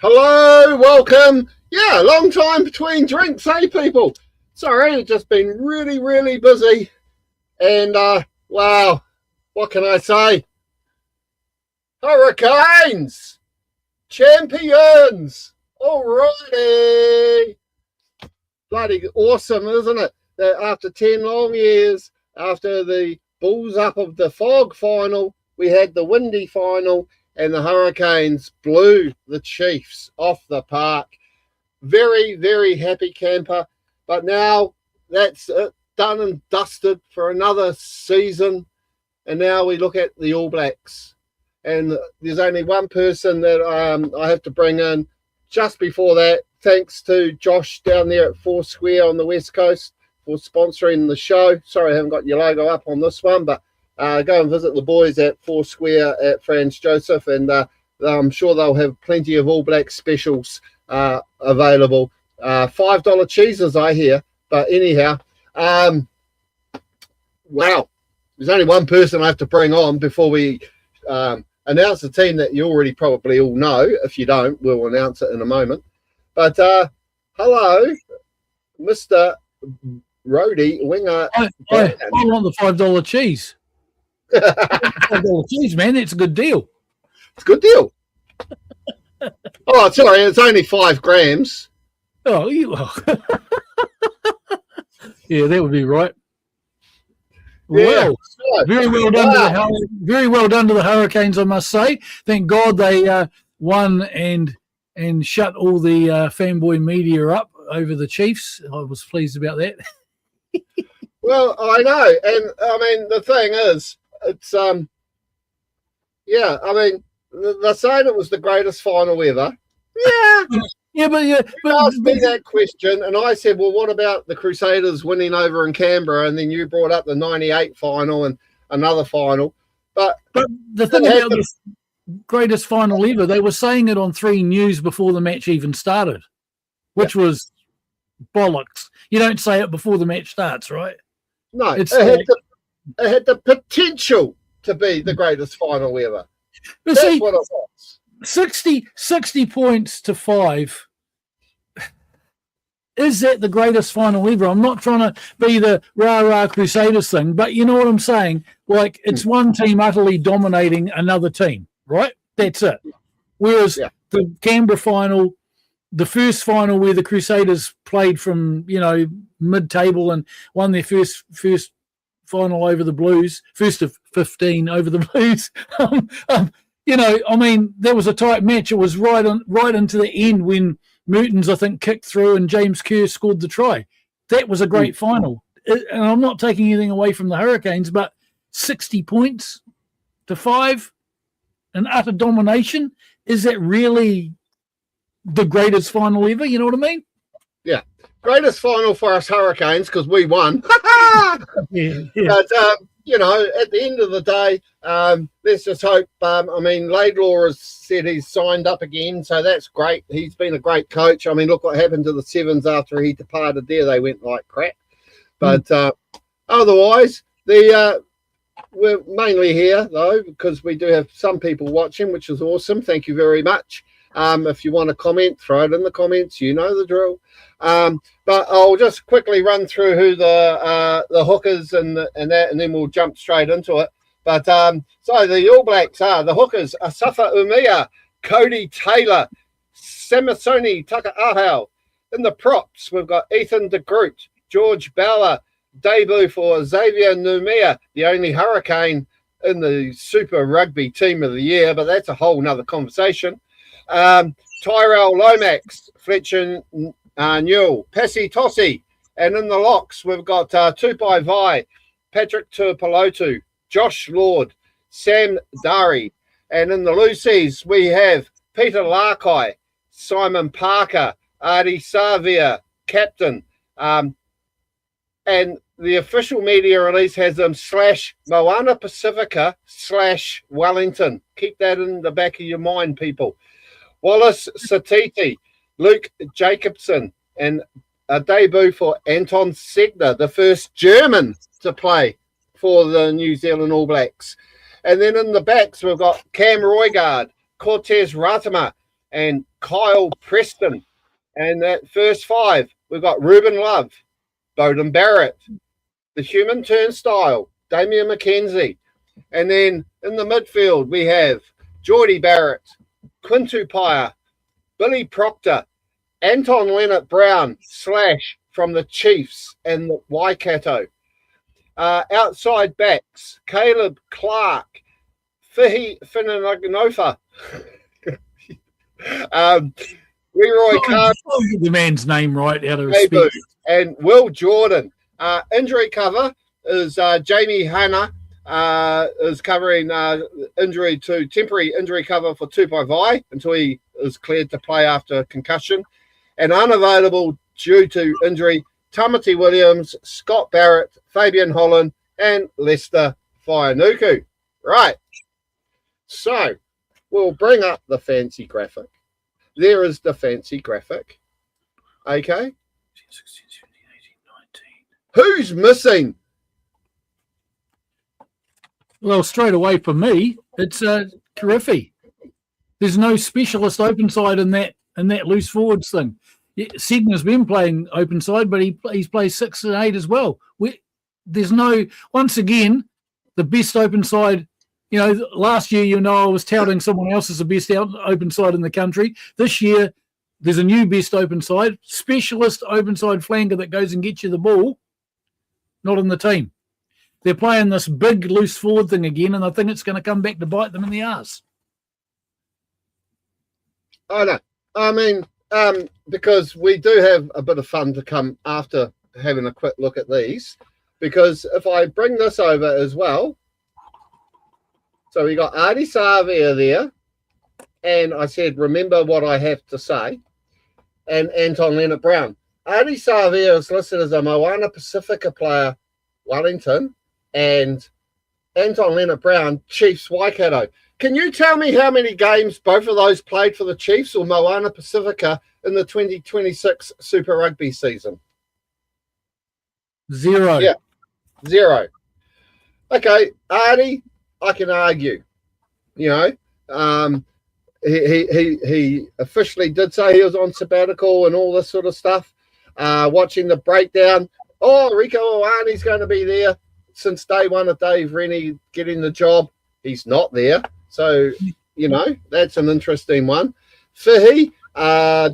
Hello, welcome. Yeah, long time between drinks, hey people. Sorry, it's just been really, really busy. And wow, what can I say? Hurricanes, champions. Alrighty. Bloody awesome, isn't it? That after 10 long years, after the Bulls up of the Fog final, we had the Windy final, and the Hurricanes blew the Chiefs off the park. Very, very happy camper. But now that's it, done and dusted for another season. And now we look at the All Blacks. And there's only one person that I have to bring in just before that. Thanks to Josh down there at Foursquare on the West Coast for sponsoring the show. Sorry I haven't got your logo up on this one, but go and visit the boys at Foursquare at Franz Joseph, and I'm sure they'll have plenty of All Black specials available. $5 cheeses, I hear. But anyhow, wow. There's only one person I have to bring on before we announce the team that you already probably all know. If you don't, we'll announce it in a moment. But hello, Mr. Rhodey Winger. I want the $5 cheese. $5 cheese, man. It's a good deal. It's a good deal. Oh, sorry, it's only 5 grams. Oh, yeah, that would be right. Yeah. Well, very well done to the Hurricanes, I must say. Thank God they won and shut all the fanboy media up over the Chiefs. I was pleased about that. Well, I know, and I mean the thing is, it's yeah. I mean, they're saying it was the greatest final ever. Yeah, but you asked me that question, and I said, well, what about the Crusaders winning over in Canberra? And then you brought up the '98 final and another final. But the thing about this greatest final ever, they were saying it on 3 News before the match even started, which was bollocks. You don't say it before the match starts, right? No, it had the potential to be the greatest final ever. But That's see, what it was. 60 points to 5. Is that the greatest final ever? I'm not trying to be the rah-rah Crusaders thing, but you know what I'm saying? Like, it's one team utterly dominating another team, right? That's it. Whereas the Canberra final, the first final where the Crusaders played from, mid-table and won their first final over the Blues, first of 15 over the Blues. I mean, there was a tight match. It was right into the end when Mertens, I think, kicked through and James Kerr scored the try. That was a great final. And I'm not taking anything away from the Hurricanes, but 60 points to 5 and utter domination, is that really the greatest final ever? You know what I mean? Yeah. Greatest final for us Hurricanes because we won. Yeah. But, at the end of the day, let's just hope. Laidlaw has said he's signed up again, so that's great. He's been a great coach. I mean, look what happened to the Sevens after he departed there. They went like crap. But otherwise, we're mainly here, though, because we do have some people watching, which is awesome. Thank you very much. If you want to comment, throw it in the comments. You know the drill. But I'll just quickly run through who the hookers and that, and then we'll jump straight into it. But so the All Blacks are the hookers: Asafa Umia, Cody Taylor, Samisoni Taka'ahau. In the props, we've got Ethan de Groot, George Bauer, debut for Xavier Numia, the only Hurricane in the Super Rugby Team of the Year, but that's a whole nother conversation. Tyrell Lomax, Fletcher Newell, Passy Tossi, and in the locks we've got Tupai Vai, Patrick Tuipulotu, Josh Lord, Sam Dari, and in the loosies we have Peter Larkai, Simon Parker, Adi Savia, captain, and the official media release has them / Moana Pacifica / Wellington. Keep that in the back of your mind, people. Wallace Satiti, Luke Jacobson, and a debut for Anton Segner, the first German to play for the New Zealand All Blacks. And then in the backs, we've got Cam Roigard, Cortez Ratama, and Kyle Preston. And that first 5, we've got Ruben Love, Bowden Barrett, the Human Turnstile, Damian McKenzie. And then in the midfield, we have Geordie Barrett, Quintu Paya, Billy Proctor, Anton Leonard-Brown / from the Chiefs and the Waikato. Outside backs, Caleb Clark, Fihi Finanaganofa, Leroy Carr, the man's name right out of respect, and Will Jordan. Injury cover is Jamie Hanna is covering temporary injury cover for Tupai Vai until he is cleared to play after concussion, and unavailable due to injury, Tamati Williams, Scott Barrett, Fabian Holland, and Lester Whaianuku. Right. So we'll bring up the fancy graphic. There is the fancy graphic. Okay. 16, 17, 18, 19. Who's missing? Well, straight away for me, it's Kirifi. There's no specialist open side in that loose forwards thing. Sigma's been playing open side, but he's played 6 and 8 as well. There's no, once again, the best open side. Last year, I was touting someone else as the best open side in the country. This year, there's a new best open side, specialist open side flanker that goes and gets you the ball, not in the team. They're playing this big loose forward thing again, and I think it's going to come back to bite them in the arse. I know. I mean, because we do have a bit of fun to come after having a quick look at these, because if I bring this over as well, so we got Adi Savia there, and I said, remember what I have to say, and Anton Leonard-Brown. Adi Savia is listed as a Moana Pacifica player, Wellington, and Anton Leonard-Brown, Chiefs Waikato. Can you tell me how many games both of those played for the Chiefs or Moana Pacifica in the 2026 Super Rugby season? 0. Yeah, 0. Okay, Artie, I can argue. He officially did say he was on sabbatical and all this sort of stuff. Watching the breakdown, Rico Ioane's going to be there since day one of Dave Rennie getting the job. He's not there. So, that's an interesting one. Fihi,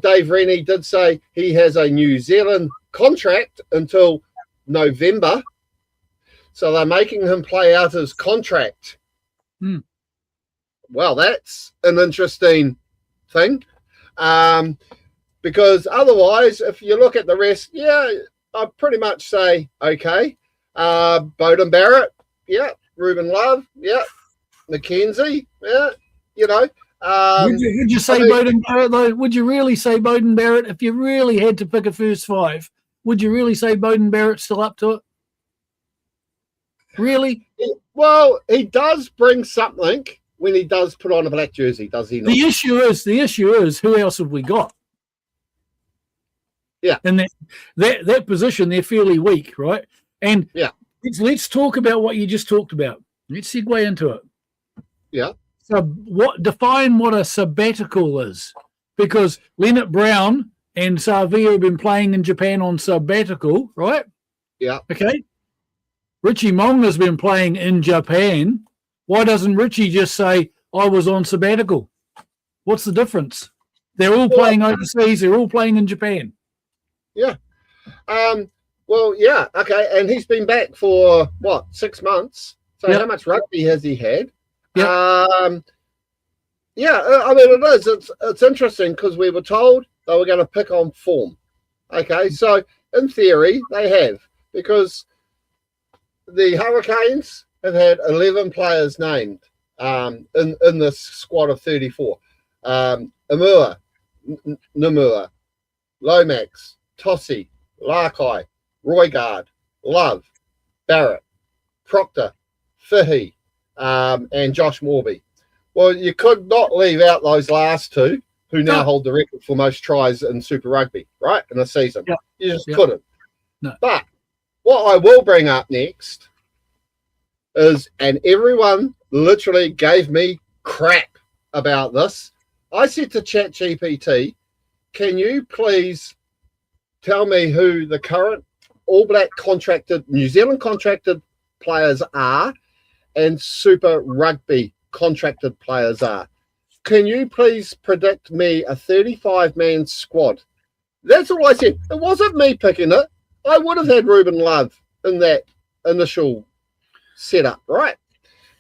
Dave Rennie did say he has a New Zealand contract until November. So they're making him play out his contract. Well, that's an interesting thing. Because otherwise, if you look at the rest, I'd pretty much say, okay. Bowden Barrett, Ruben Love, McKenzie, would you say Bowden Barrett, though? Would you really say Bowden Barrett? If you really had to pick a first 5, would you really say Bowden Barrett's still up to it? Really? Well, he does bring something when he does put on a black jersey, does he not? The issue is, who else have we got? Yeah. And that position, they're fairly weak, right? And let's talk about what you just talked about. Let's segue into it. Yeah. So define what a sabbatical is, because Leonard Brown and Savia have been playing in Japan on sabbatical, right? Yeah. Okay. Richie Mong has been playing in Japan. Why doesn't Richie just say, I was on sabbatical? What's the difference? They're all playing overseas. They're all playing in Japan. Yeah. Okay. And he's been back for, 6 months? So how much rugby has he had? It is. It's interesting because we were told they were going to pick on form. Okay, so in theory, they have, because the Hurricanes have had 11 players named in this squad of 34. Amua, Namua, Lomax, Tossi, Larkai, Roygard, Love, Barrett, Proctor, Fihi, and Josh Morby. Well, you could not leave out those last 2 who now hold the record for most tries in Super Rugby, right, in a season. Yeah. You just couldn't. No. But what I will bring up next is, and everyone literally gave me crap about this, I said to ChatGPT, can you please tell me who the current All Black New Zealand contracted players are and Super Rugby contracted players are? Can you please predict me a 35-man squad? That's all I said. It wasn't me picking it. I would have had Ruben Love in that initial setup, right?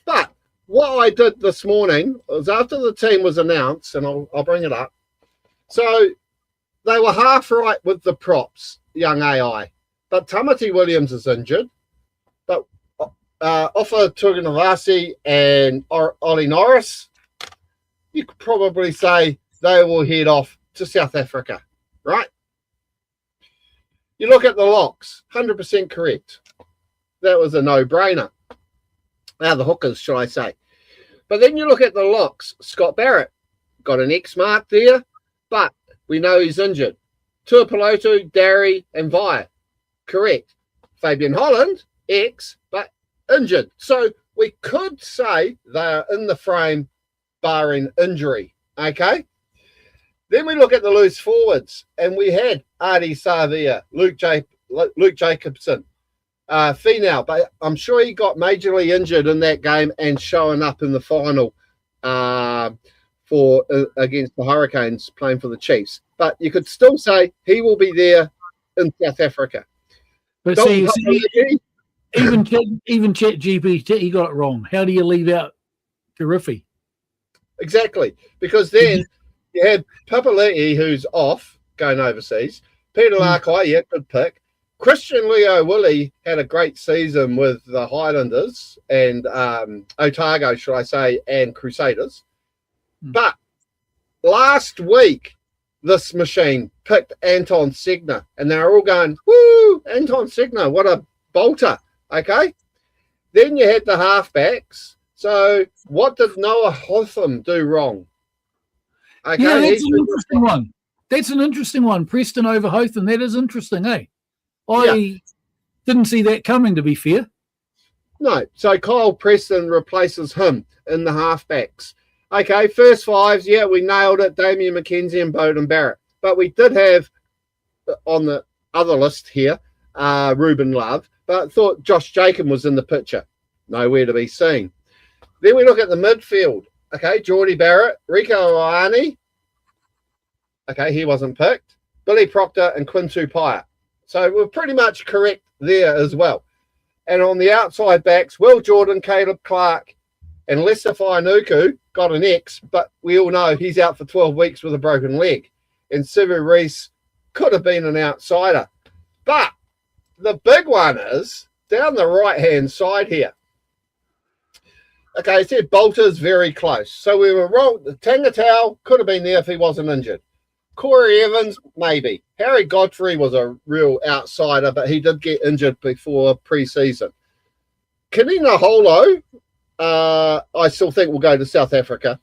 But what I did this morning was after the team was announced, and I'll bring it up. So they were half right with the props, young AI. But Tamati Williams is injured. But Ofa Tuganavasi and Ollie Norris, you could probably say they will head off to South Africa, right? You look at the locks, 100% correct. That was a no-brainer. The hookers, shall I say. But then you look at the locks. Scott Barrett got an X mark there, but we know he's injured. Tuipulotu, Darry, and Via, correct. Fabian Holland, X, but injured. So we could say they're in the frame barring injury, okay? Then we look at the loose forwards, and we had Adi Savia, Luke Jacobson, Finau, but I'm sure he got majorly injured in that game and showing up in the final against the Hurricanes, playing for the Chiefs. But you could still say he will be there in South Africa. But see, even ChatGPT, he got it wrong. How do you leave out Tarifi? Exactly, because then you had Papali'i, who's off, going overseas. Peter Larkai, good pick. Christian Leo Willie had a great season with the Highlanders and Otago, should I say, and Crusaders. But last week, this machine picked Anton Segner, and they're all going, woo, Anton Segner, what a bolter, okay? Then you had the halfbacks. So what did Noah Hotham do wrong? Okay, yeah, that's an interesting one. That's an interesting one. Preston over Hotham. That is interesting, eh? I didn't see that coming, to be fair. No. So Kyle Preston replaces him in the halfbacks. Okay, first fives, we nailed it. Damien McKenzie and Bowden Barrett. But we did have on the other list here, Ruben Love, but thought Josh Jacob was in the picture. Nowhere to be seen. Then we look at the midfield. Okay, Geordie Barrett, Rico Ioane. Okay, he wasn't picked. Billy Proctor and Quinn Tupaia. So we're pretty much correct there as well. And on the outside backs, Will Jordan, Caleb Clark, and Lester Fianuku got an X, but we all know he's out for 12 weeks with a broken leg. And Sivu Reese could have been an outsider. But the big one is down the right-hand side here. Okay, I said Bolter's very close. So we were wrong. Tangatau could have been there if he wasn't injured. Corey Evans, maybe. Harry Godfrey was a real outsider, but he did get injured before pre-season. Kanina Holo, I still think will go to South Africa.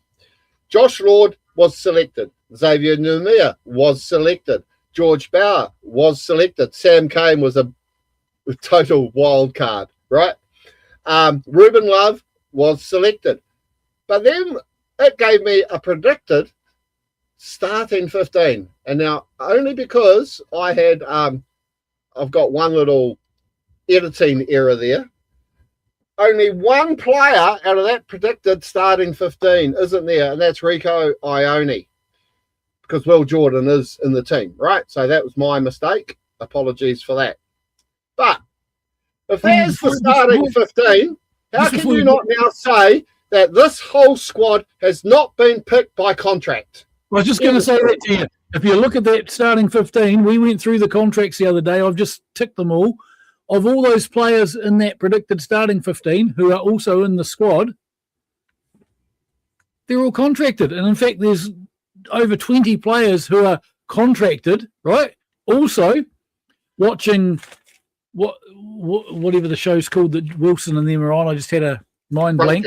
Josh Lord was selected. Xavier Numia was selected. George Bauer was selected. Sam Cane was a total wild card, right? Ruben Love was selected. But then it gave me a predicted starting 15. And now only because I had, I've got one little editing error there. Only one player out of that predicted starting 15 isn't there, and that's Rico Ioane, because Will Jordan is in the team, right? So that was my mistake. Apologies for that. But if there's the starting 15, how can you not now say that this whole squad has not been picked by contract? I was just going to say that to you. If you look at that starting 15, we went through the contracts the other day. I've just ticked them all. Of all those players in that predicted starting 15 who are also in the squad, they're all contracted. And in fact, there's over 20 players who are contracted, right? Also, watching whatever the show's called that Wilson and them are on, I just had a mind blank,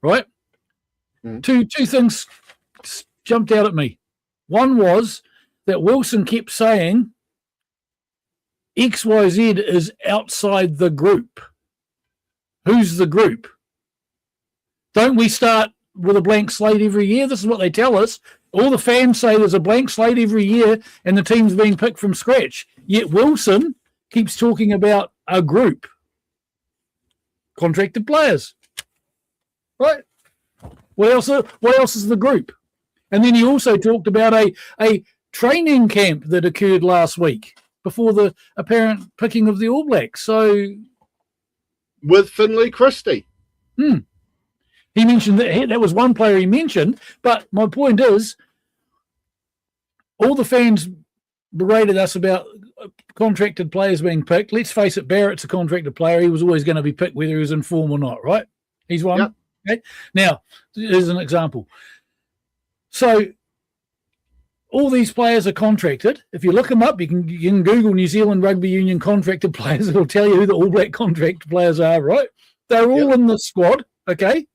right? Two things jumped out at me. One was that Wilson kept saying XYZ is outside the group. Who's the group? Don't we start with a blank slate every year. This is what they tell us. All the fans say there's a blank slate every year and the team's being picked from scratch. Yet Wilson keeps talking about a group. Contracted players. Right? What else is the group? And then he also talked about a training camp that occurred last week before the apparent picking of the All Blacks. So, with Finlay Christie. He mentioned that was one player he mentioned, but my point is, all the fans berated us about contracted players being picked. Let's face it, Barrett's a contracted player. He was always going to be picked whether he was in form or not, right? He's one. Yep. Okay. Now, here's an example. So, all these players are contracted. If you look them up, you can Google New Zealand Rugby Union contracted players. It'll tell you who the All Black contracted players are, right? They're all in the squad, okay?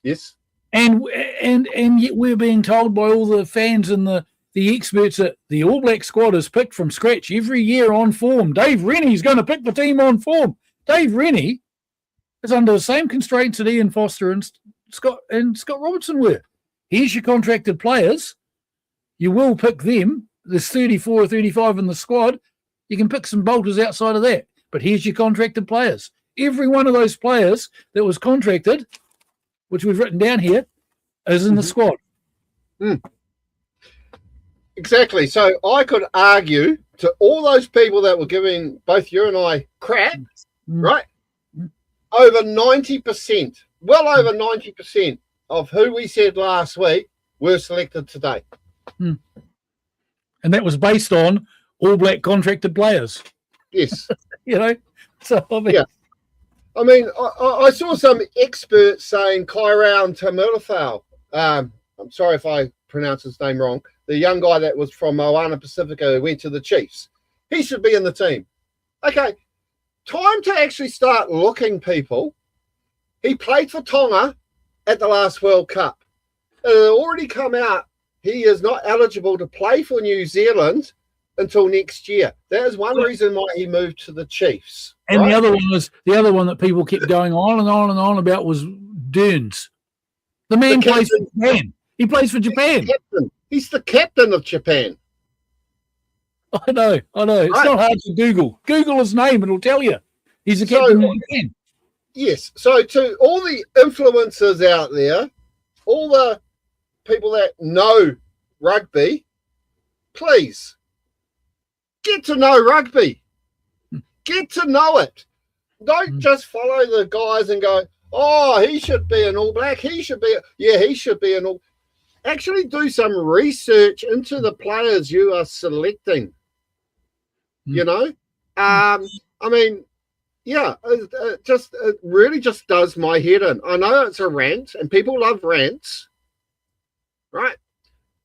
Yes. And yet we're being told by all the fans and the experts that the All Black squad is picked from scratch every year on form. Dave Rennie's going to pick the team on form. Dave Rennie is under the same constraints that Ian Foster and Scott Robertson were. Here's your contracted players. You will pick them. There's 34 or 35 in the squad. You can pick some bolters outside of that. But here's your contracted players. Every one of those players that was contracted, which we've written down here, is in the squad. Exactly. So I could argue to all those people that were giving both you and I crap, right? Over 90%, well over 90% of who we said last week were selected today. And that was based on All Black contracted players. Yes. So I mean, yeah. I mean, I saw some experts saying Kairau Tamilafau. I'm sorry if I pronounce his name wrong. The young guy that was from Moana Pacifica who went to the Chiefs. He should be in the team. Okay, time to actually start looking, people. He played for Tonga at the last World Cup. It had already come out. He is not eligible to play for New Zealand until next year. That is one reason why he moved to the Chiefs. And right? the other one that people kept going on and on and on about was Dearns. The man plays for Japan. He plays for Japan. He's the captain of Japan. I know. It's not hard to Google. Google his name and it'll tell you. He's the captain of Japan. Yes. So to all the influencers out there, all the people that know rugby, please get to know rugby. Get to know it. Don't just follow the guys and go, oh, he should be an All Black. He should be an All. Actually do some research into the players you are selecting. I mean, yeah, it really just does my head in. I know it's a rant and people love rants, right?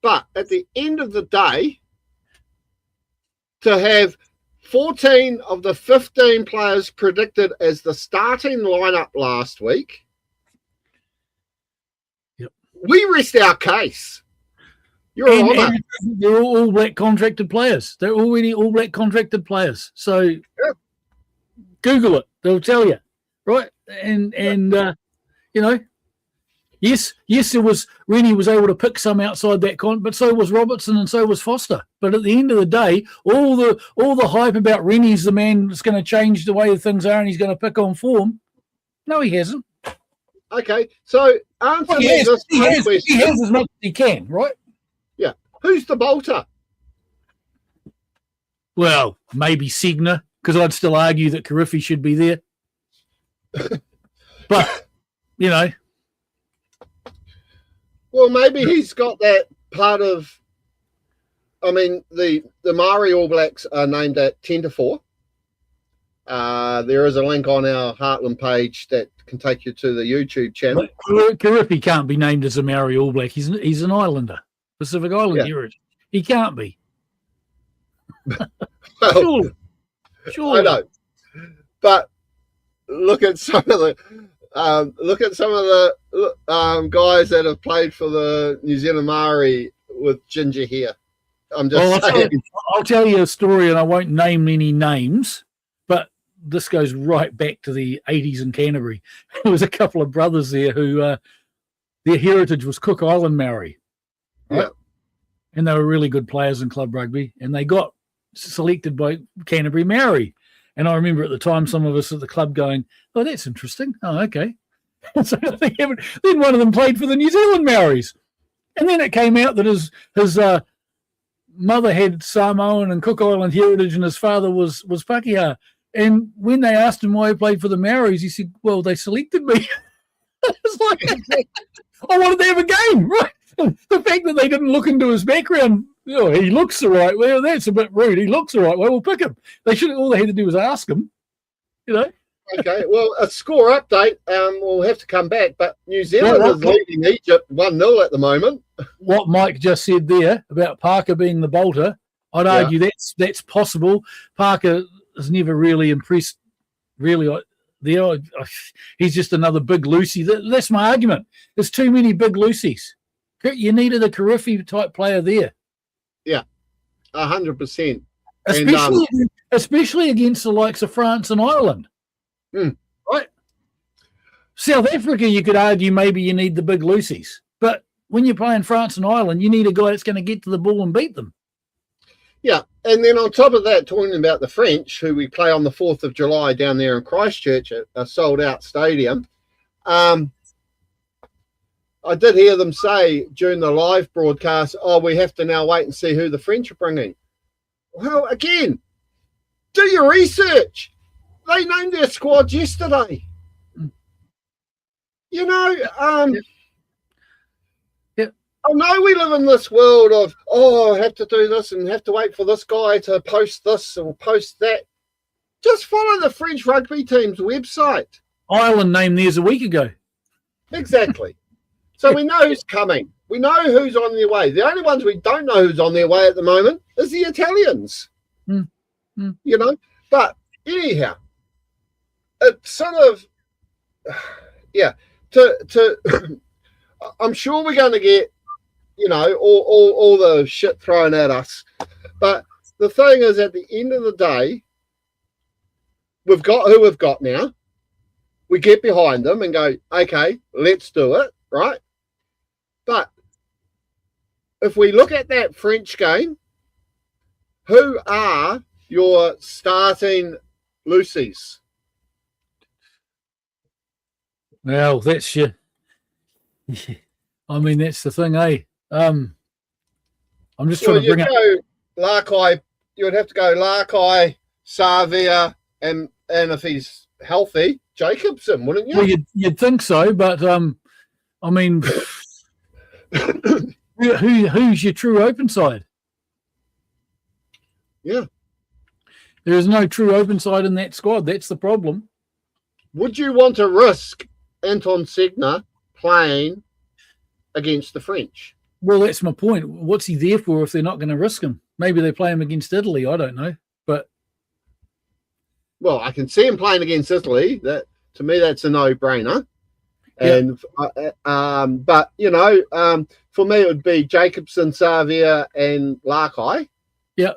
But at the end of the day, to have 14 of the 15 players predicted as the starting lineup last week, we rest our case. You're on it. They're all Black contracted players. They're already All Black contracted players. So Google it. They'll tell you. Right? And yes, there was Rennie was able to pick some outside that but so was Robertson and so was Foster. But at the end of the day, all the hype about Rennie's the man that's going to change the way things are and he's going to pick on form. No, he hasn't. Okay, so answer he has as much as he can, right? Yeah. Who's the bolter? Well, maybe Segner, because I'd still argue that Karifi should be there. But, Well, maybe he's got that part of, I mean, the Maori All Blacks are named at 10-4. There is a link on our Heartland page that can take you to the YouTube channel. Karifi can't be named as a Maori All Black. He's an Islander, Pacific Island heritage. He can't be. Well, sure. I know, but look at some of the guys that have played for the New Zealand Maori with ginger hair. I'm just saying. I'll tell you a story, and I won't name any names, but this goes right back to the 80s in Canterbury. There was a couple of brothers there who their heritage was Cook Island Maori. Right? Yeah. And they were really good players in club rugby, and they got selected by Canterbury Maori. And I remember at the time some of us at the club going, "Oh, that's interesting. Oh, okay." So then one of them played for the New Zealand Maoris. And then it came out that his mother had Samoan and Cook Island heritage and his father was Pakeha. And when they asked him why he played for the Maoris, he said, "Well, they selected me." It's like, I wanted to have a game, right? The fact that they didn't look into his background, he looks the right way. Well, that's a bit rude. He looks the right way. We'll pick him. All they had to do was ask him, Okay, well, a score update. We'll have to come back, but New Zealand is leading Egypt 1-0 at the moment. What Mike just said there about Parker being the bolter, I'd argue that's possible. Parker has never really impressed, really. He's just another big Lucy. That's my argument. There's too many big Lucies. You needed a Karifi type player there. Yeah, 100%. Especially against the likes of France and Ireland. Right? South Africa, you could argue maybe you need the big Lucies. But when you're playing France and Ireland, you need a guy that's going to get to the ball and beat them. Yeah, and then on top of that, talking about the French, who we play on the 4th of July down there in Christchurch at a sold-out stadium, I did hear them say during the live broadcast, we have to now wait and see who the French are bringing. Well, again, do your research. They named their squad yesterday. I know we live in this world of, I have to do this and have to wait for this guy to post this or post that. Just follow the French rugby team's website. Ireland named theirs a week ago. Exactly. So we know who's coming. We know who's on their way. The only ones we don't know who's on their way at the moment is the Italians. But anyhow, it's sort of, I'm sure we're going to get, all the shit thrown at us. But the thing is, at the end of the day, we've got who we've got now. We get behind them and go, okay, let's do it, right? But if we look at that French game, who are your starting Lucies? Well, that's that's the thing, eh? I'm just trying to bring up Larkai. You would have to go Larkai, Savia, and if he's healthy, Jacobson, wouldn't you? Well, you'd think so, but who's your true open side? Yeah, there is no true open side in that squad. That's the problem. Would you want to risk Anton Segner playing against the French? Well, that's my point. What's he there for if they're not going to risk him? Maybe they play him against Italy. I don't know. But I can see him playing against Italy. That, to me, that's a no-brainer. And but for me, it would be Jacobson, Savia, and Larkai. Yeah.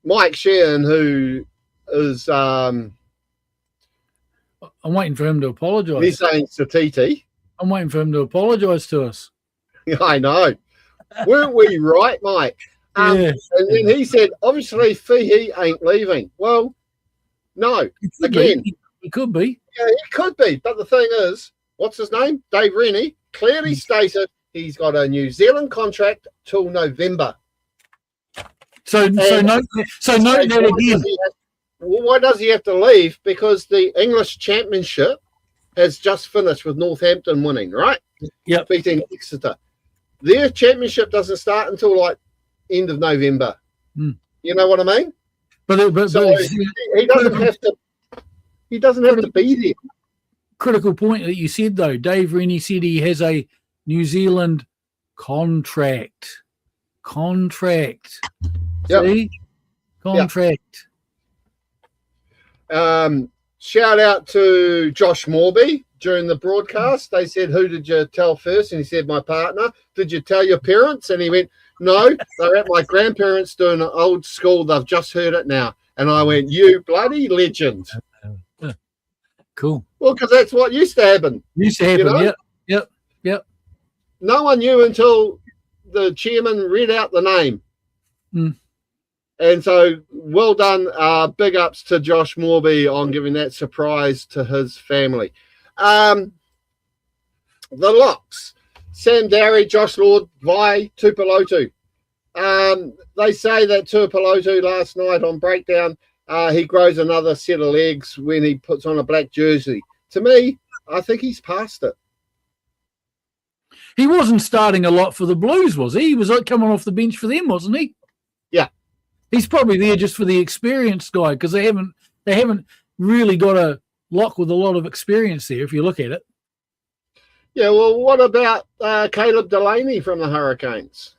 Mike Sheehan, who is I'm waiting for him to apologise. He's saying Satiti. I'm waiting for him to apologise to us. I know. Weren't we right, Mike? And then he said, obviously, Fahey ain't leaving. Well, no. Again. He could be. Yeah, he could be. But the thing is, what's his name? Dave Rennie clearly stated he's got a New Zealand contract till November. So note that again. Why does he have to leave? Because the English Championship has just finished with Northampton winning, right? Yeah. Beating Exeter. Their championship doesn't start until end of November. You know what I mean? But he doesn't have to. He doesn't have to be there. Critical point that you said though. Dave Rennie said he has a New Zealand contract. Yep. See? Contract. Yep. Shout out to Josh Morby during the broadcast. They said, who did you tell first? And he said, my partner. Did you tell your parents? And he went, no, they're at my grandparents doing an old school. They've just heard it now. And I went, you bloody legend. Cool. Well, because that's what used to happen. Yep. Yep. No one knew until the chairman read out the name. Mm. And so, well done. Big ups to Josh Morby on giving that surprise to his family. The locks. Sam Darry, Josh Lord, Vai, Tupelotu. They say that Tupelotu last night on Breakdown, he grows another set of legs when he puts on a black jersey. To me, I think he's past it. He wasn't starting a lot for the Blues, was he? He was coming off the bench for them, wasn't he? Yeah. He's probably there just for the experienced guy because they haven't really got a lock with a lot of experience there if you look at it. Yeah, well, what about Caleb Delaney from the Hurricanes?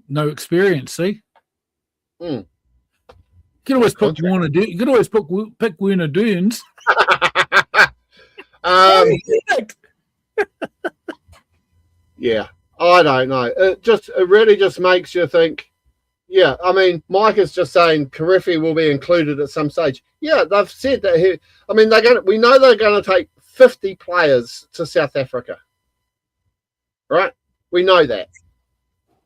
No experience, see? Mm. You can always pick Warner. You can always pick Werner Dunes. Yeah, I don't know. It really just makes you think. Yeah, I mean, Mike is just saying Karifi will be included at some stage. Yeah, they've said that. We know they're going to take 50 players to South Africa, right? We know that.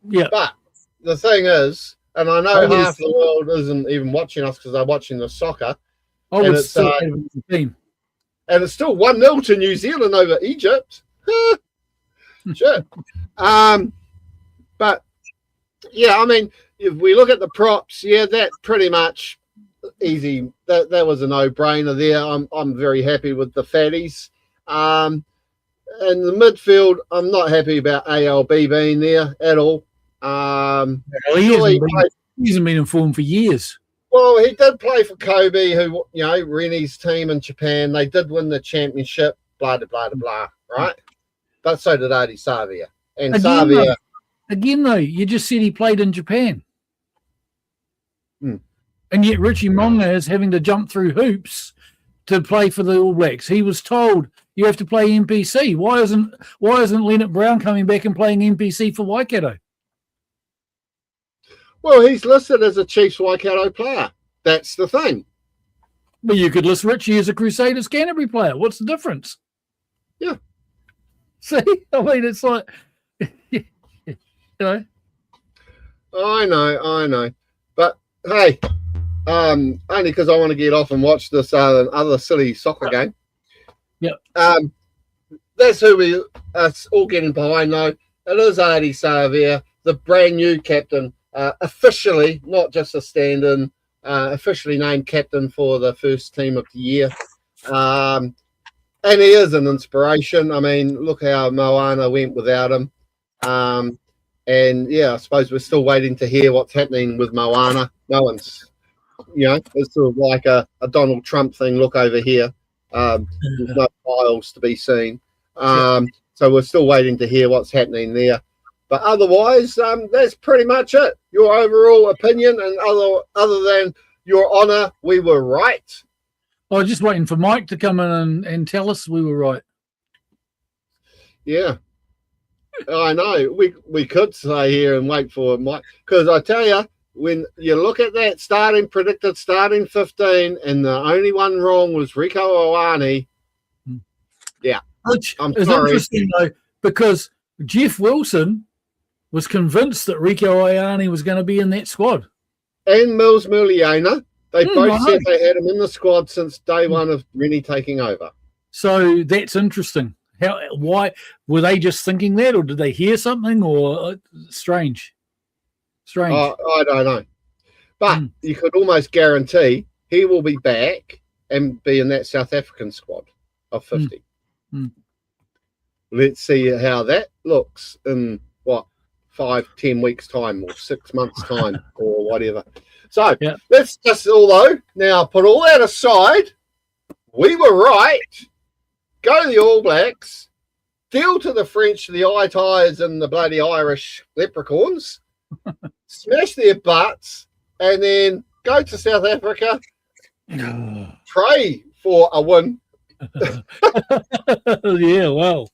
Yeah. But the thing is, and I know half the world isn't even watching us because they're watching the soccer. And it's still 1-0 to New Zealand over Egypt. Sure. But yeah, I mean, if we look at the props, yeah, that's pretty much easy. That was a no-brainer there. I'm very happy with the fatties. And the midfield, I'm not happy about ALB being there at all. He hasn't been in form for years. Well, he did play for Kobe, who, Rennie's team in Japan. They did win the championship, blah, blah, blah, blah, right? But so did Adi Savia. And Savia... Again, though, you just said he played in Japan. Hmm. And yet Richie Monga is having to jump through hoops to play for the All Blacks. He was told you have to play NPC. Why isn't Leonard Brown coming back and playing NPC for Waikato? Well, he's listed as a Chiefs Waikato player. That's the thing. Well, you could list Richie as a Crusaders Canterbury player. What's the difference? Yeah. See? I mean, it's like... I know. But, hey, only because I want to get off and watch this other silly soccer game. Yeah. That's who we are all getting behind, though. It is Adi Savia, the brand new captain, officially, not just a stand-in, officially named captain for the first team of the year. And he is an inspiration. I mean, look how Moana went without him. And yeah, I suppose we're still waiting to hear what's happening with Moana. No one's, it's sort of like a Donald Trump thing. Look over here. There's no files to be seen. So we're still waiting to hear what's happening there. But otherwise, that's pretty much it. Your overall opinion, and other than your honour, we were right. I was just waiting for Mike to come in and tell us we were right. Yeah. I know. We could stay here and wait for Mike. Because I tell you, when you look at that predicted starting 15, and the only one wrong was Rieko Ioane, yeah. Which I'm is sorry. Interesting, though, because Jeff Wilson was convinced that Rieko Ioane was going to be in that squad. And Mills Muliana, they both said they had him in the squad since day one of Rennie taking over. So that's interesting. Why were they just thinking that, or did they hear something, or strange? I don't know, but you could almost guarantee he will be back and be in that South African squad of 50. Let's see how that looks in 5-10 weeks time, or 6 months time, or whatever. So let's just, although now put all that aside, we were right. Go to the All Blacks, deal to the French, the Ities, and the bloody Irish leprechauns, smash their butts, and then go to South Africa, pray for a win. Yeah, well,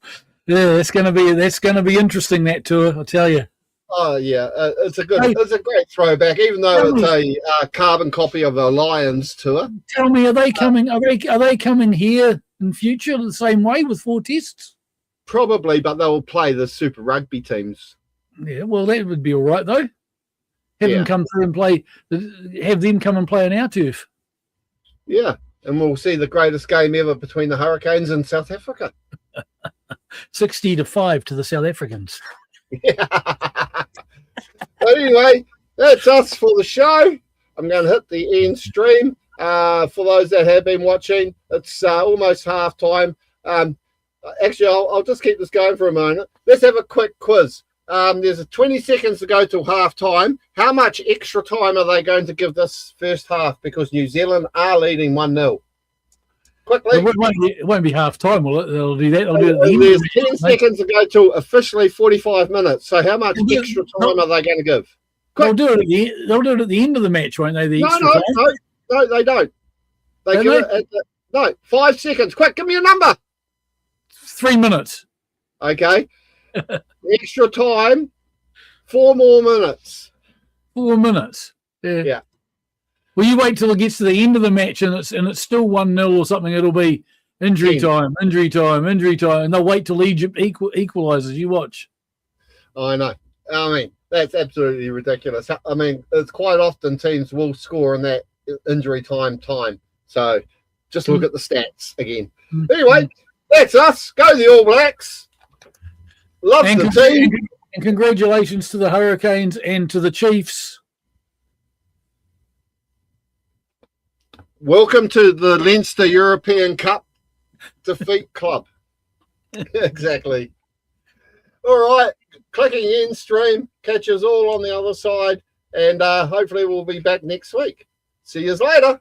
that's going to be interesting, that tour, I'll tell you. Oh yeah, it's a great throwback, even though it's a carbon copy of a Lions tour. Tell me, are they coming? Are they coming here in future the same way with 4 tests? Probably, but they'll play the Super Rugby teams. Yeah, well, that would be all right though. Have them come through and play. Have them come and play on our turf. Yeah, and we'll see the greatest game ever between the Hurricanes and South Africa. 60-5 to the South Africans. Yeah. Anyway, that's us for the show. I'm going to hit the end stream. For those that have been watching, it's almost half time. Actually, I'll just keep this going for a moment. Let's have a quick quiz. There's 20 seconds to go till half time. How much extra time are they going to give this first half? Because New Zealand are leading 1-0. Quickly. It won't be half time, will it? They'll do that. They'll do it There's 10 seconds to go till officially 45 minutes. So how much extra time are they going to give? They'll do it at the end of the match, won't they? No, they don't. They give it at 5 seconds. Quick, give me a number. 3 minutes. Okay. Extra time, 4 more minutes. 4 minutes. Yeah. Well, you wait till it gets to the end of the match and it's still 1-0 or something. It'll be injury time, and they'll wait till Egypt equalises. You watch. I know. I mean, that's absolutely ridiculous. I mean, it's quite often teams will score in that injury time. So just look at the stats again. Anyway, that's us. Go the All Blacks. Love the team. And congratulations to the Hurricanes and to the Chiefs. Welcome to the Leinster European Cup defeat club. Exactly. All right. Clicking end stream. Catch us all on the other side. And hopefully we'll be back next week. See you later.